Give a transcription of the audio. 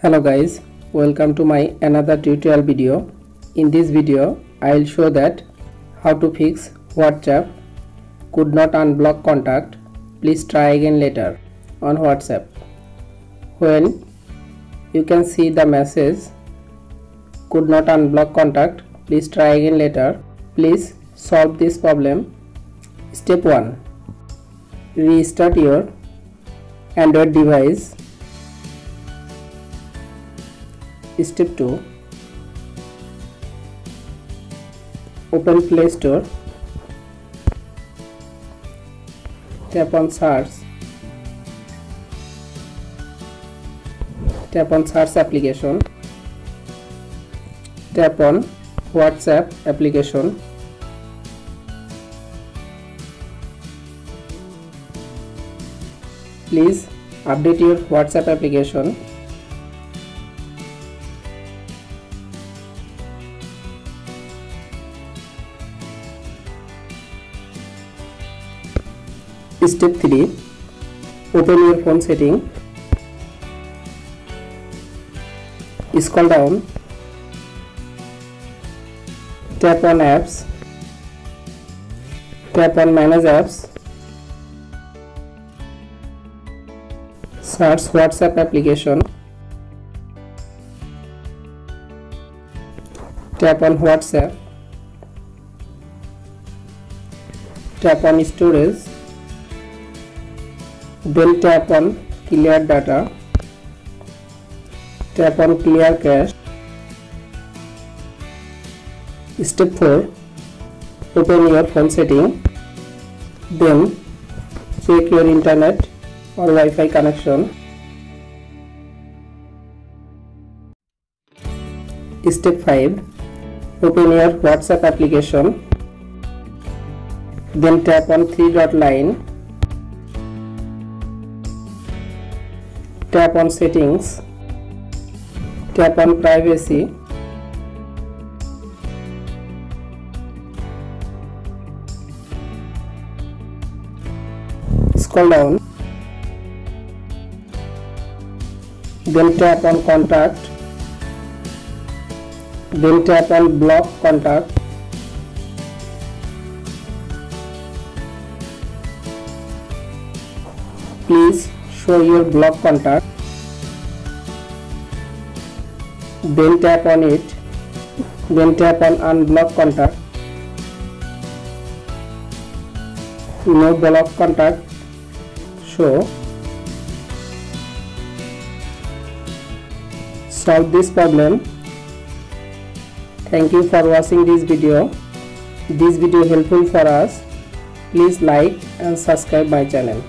Hello guys, welcome to my another tutorial video. In this video I will show that how to fix WhatsApp could not unblock contact, please try again later on WhatsApp. When you can see the message could not unblock contact, please try again later, please solve this problem. Step 1, restart your Android device. Step 2, open Play Store, tap on search, tap on search application, tap on WhatsApp application, please update your WhatsApp application. Step 3, open your phone setting, scroll down, tap on apps, tap on manage apps, search WhatsApp application, tap on WhatsApp, tap on storage, then tap on clear data, tap on clear cache. Step 4, open your phone setting, then check your internet or Wi-Fi connection. Step 5, open your WhatsApp application, then tap on 3-dot line, tap on settings, tap on privacy, scroll down, then tap on contact, then tap on block contact, please show your block contact, then tap on it, then tap on unblock contact, no block contact show. Solve this problem. Thank you for watching this video. This video helpful for us. Please like and subscribe my channel.